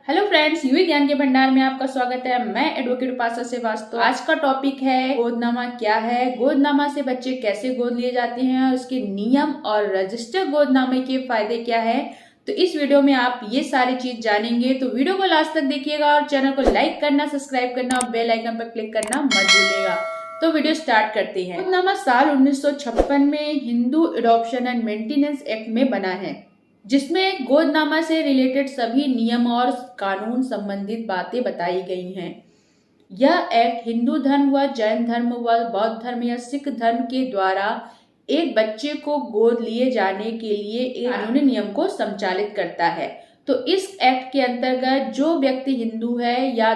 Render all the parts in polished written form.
Hello friends, UV ज्ञान के भंडार में आपका स्वागत है। मैं एडवोकेट उपासना श्रीवास्तव। आज का टॉपिक है गोदनामा क्या है, गोदनामा से बच्चे कैसे गोद लिए जाते हैं और उसके नियम और रजिस्टर गोदनामे के फायदे क्या है। तो इस वीडियो में आप ये सारी चीज जानेंगे, तो वीडियो को लास्ट तक देखिएगा और चैनल को लाइक करना, सब्सक्राइब करना और बेल आइकन पर क्लिक करना मत भूलिएगा। तो वीडियो स्टार्ट करते हैं। गोदनामा साल 1956 में Hindu adoption and maintenance act में बना है, जिसमें गोदनामा से रिलेटेड सभी नियम और कानून संबंधित बातें बताई गई हैं। यह एक्ट हिंदू धर्म व जैन धर्म व बौद्ध धर्म या सिख धर्म के द्वारा एक बच्चे को गोद लिए जाने के लिए एक कानूनी नियम को संचालित करता है। तो इस एक्ट के अंतर्गत जो व्यक्ति हिंदू है या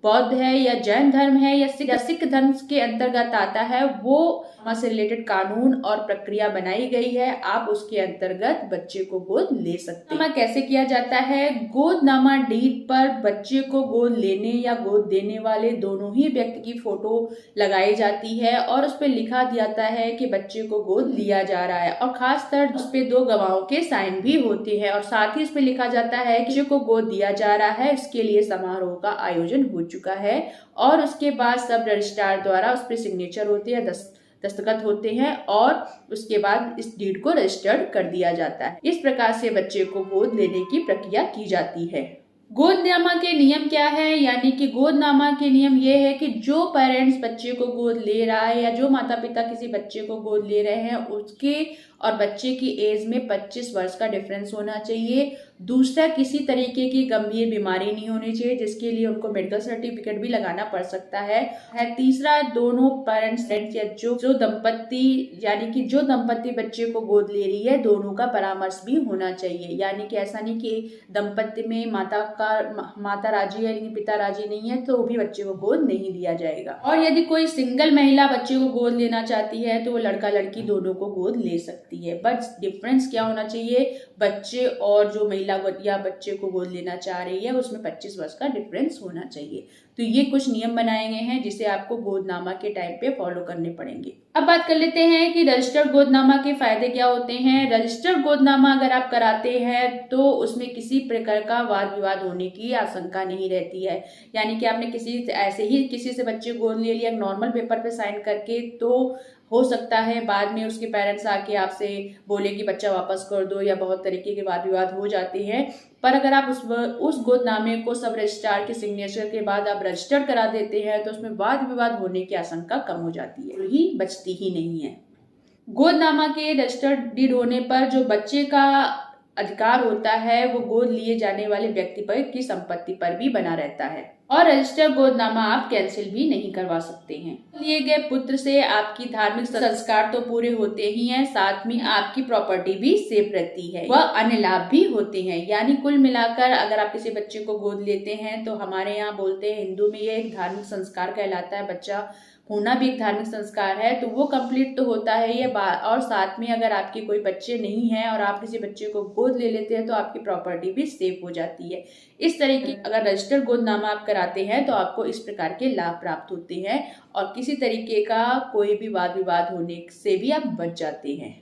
बौद्ध है या जैन धर्म है या सिख धर्म के अंतर्गत आता है, वो से रिलेटेड कानून और प्रक्रिया बनाई गई है। आप उसके अंतर्गत बच्चे को गोद ले सकते हैं। कैसे किया जाता है? गोदनामा डीड पर बच्चे को गोद लेने या गोद देने वाले दोनों ही व्यक्ति की फोटो लगाई जाती है और उस पर लिखा जाता है कि बच्चे को गोद लिया जा रहा है, और खासकर उस पे 2 गवाहों के साइन भी होते हैं, और साथ ही उस पे लिखा जाता है कि बच्चे को गोद दिया जा रहा है। इसके लिए समारोह का आयोजन हो चुका है और उसके बाद सब रजिस्ट्रार द्वारा उस पर सिग्नेचर होते हैं, दस्तखत होते हैं, और उसके बाद इस डीड को रजिस्टर्ड कर दिया जाता है। इस प्रकार से बच्चे को गोद लेने की प्रक्रिया की जाती है। गोदनामा के नियम क्या है? यानी कि गोदनामा के नियम ये है कि जो पेरेंट्स बच्चे को गोद ले रहा है या जो माता पिता किसी बच्चे को गोद ले रहे हैं, उसके और बच्चे की एज में 25 वर्ष का डिफरेंस होना चाहिए। दूसरा, किसी तरीके की गंभीर बीमारी नहीं होनी चाहिए जिसके लिए उनको मेडिकल सर्टिफिकेट भी लगाना पड़ सकता है। तीसरा, दोनों पेरेंट्स या जो दंपत्ति यानी कि जो दंपत्ति बच्चे को गोद ले रही है, दोनों का परामर्श भी होना चाहिए। यानी कि ऐसा नहीं कि दंपत्ति में माता राजी है लेकिन पिता राजी नहीं है तो भी बच्चे को गोद नहीं दिया जाएगा। और यदि कोई सिंगल महिला बच्चे को गोद लेना चाहती है तो वो लड़का लड़की दोनों को गोद ले सकती है। बट डिफरेंस क्या होना चाहिए? बच्चे और जो महिला या बच्चे को गोद लेना चाह रही है उसमें 25 वर्ष का डिफरेंस होना चाहिए। तो ये कुछ नियम बनाए गए हैं जिसे आपको गोदनामा के टाइम पे फॉलो करने पड़ेंगे। अब बात कर लेते हैं कि रजिस्टर्ड गोदनामा के फायदे क्या होते हैं। रजिस्टर्ड गोदनामा अगर आप कराते हैं तो उसमें किसी प्रकार का वाद विवाद होने की आशंका नहीं रहती है। यानी कि आपने किसी से बच्चे गोद ले लिया नॉर्मल पेपर पे साइन करके, तो हो सकता है बाद में उसके पेरेंट्स आके आपसे बोले कि बच्चा वापस कर दो, या बहुत तरीके के वाद विवाद हो जाते हैं। पर अगर आप उस गोदनामे को सब रजिस्ट्रार के सिग्नेचर के बाद आप रजिस्टर करा देते हैं तो उसमें वाद विवाद होने की आशंका कम हो जाती है, ही बचती ही नहीं है। गोदनामा के रजिस्टर्ड डीड होने पर जो बच्चे का अधिकार होता है वो गोद लिए जाने वाले व्यक्ति पर की संपत्ति पर भी बना रहता है, और रजिस्टर्ड गोदनामा आप कैंसिल भी नहीं करवा सकते हैं। लिए गए पुत्र से आपकी धार्मिक संस्कार तो पूरे होते ही हैं, साथ में आपकी प्रॉपर्टी भी सेफ रहती है, वह अन्य लाभ भी होते हैं। यानी कुल मिलाकर अगर आप किसी बच्चे को गोद लेते हैं तो हमारे यहाँ बोलते हैं हिंदू में ये एक धार्मिक संस्कार कहलाता है। बच्चा होना भी एक धार्मिक संस्कार है, तो वो कंप्लीट तो होता है ये बात। और साथ में अगर आपके कोई बच्चे नहीं हैं और आप किसी बच्चे को गोद ले लेते हैं तो आपकी प्रॉपर्टी भी सेफ हो जाती है। इस तरीके अगर रजिस्टर्ड गोदनामा आप कराते हैं तो आपको इस प्रकार के लाभ प्राप्त होते हैं और किसी तरीके का कोई भी वाद विवाद होने से भी आप बच जाते हैं।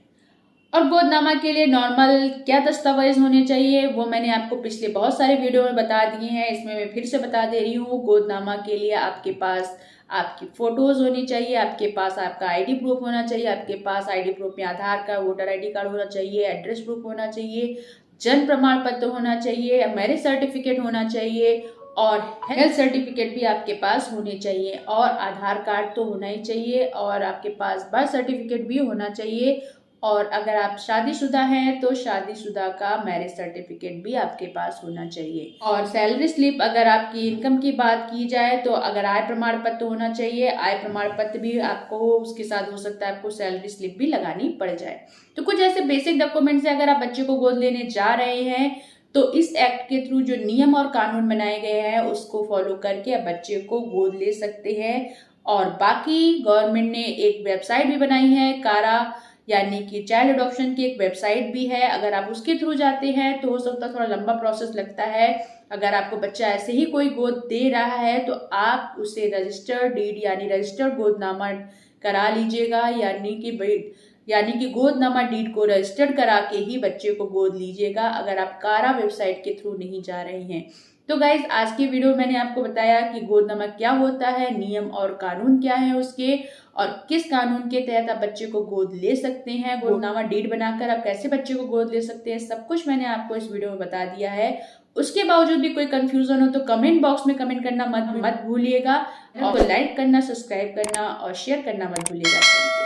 और गोदनामा के लिए नॉर्मल क्या दस्तावेज होने चाहिए वो मैंने आपको पिछले बहुत सारे वीडियो में बता दिए हैं, इसमें मैं फिर से बता दे रही हूँ। गोदनामा के लिए आपके पास आपकी फोटोज होनी चाहिए, आपके पास आपका आईडी प्रूफ होना चाहिए, आपके पास आईडी प्रूफ में आधार कार्ड, वोटर आईडी कार्ड होना चाहिए, एड्रेस प्रूफ होना चाहिए, जन्म प्रमाण पत्र होना चाहिए, मैरिज सर्टिफिकेट होना चाहिए, और हेल्थ सर्टिफिकेट भी आपके पास होने चाहिए, और आधार कार्ड तो होना ही चाहिए, और आपके पास बर्थ सर्टिफिकेट भी होना चाहिए, और अगर आप शादीशुदा हैं तो शादीशुदा का मैरिज सर्टिफिकेट भी आपके पास होना चाहिए। और सैलरी स्लिप, अगर आपकी इनकम की बात की जाए तो अगर आय प्रमाण पत्र होना चाहिए, आय प्रमाण पत्र भी आपको उसके साथ हो सकता है आपको सैलरी स्लिप भी लगानी पड़ जाए। तो कुछ ऐसे बेसिक डॉक्यूमेंट्स है, अगर आप बच्चे को गोद लेने जा रहे हैं तो इस एक्ट के थ्रू जो नियम और कानून बनाए गए हैं उसको फॉलो करके आप बच्चे को गोद ले सकते हैं। और बाकी गवर्नमेंट ने एक वेबसाइट भी बनाई है, कारा यानी कि चाइल्ड अडॉप्शन की एक वेबसाइट भी है। अगर आप उसके थ्रू जाते हैं तो हो सकता है थोड़ा लंबा प्रोसेस लगता है। अगर आपको बच्चा ऐसे ही कोई गोद दे रहा है तो आप उसे रजिस्टर्ड डीड यानी रजिस्टर्ड गोदनामा करा लीजिएगा, यानी कि यानी कि गोदनामा डीड को रजिस्टर्ड करा के ही बच्चे को गोद लीजिएगा अगर आप कारा वेबसाइट के थ्रू नहीं जा रहे हैं। तो गाइज आज की वीडियो मैंने आपको बताया कि गोदनामा क्या होता है, नियम और कानून क्या है उसके, और किस कानून के तहत आप बच्चे को गोद ले सकते हैं, गोदनामा डीड बनाकर आप कैसे बच्चे को गोद ले सकते हैं, सब कुछ मैंने आपको इस वीडियो में बता दिया है। उसके बावजूद भी कोई कंफ्यूजन हो तो कमेंट बॉक्स में कमेंट करना मत भूलिएगा, और लाइक करना, सब्सक्राइब करना और शेयर करना मत भूलिएगा।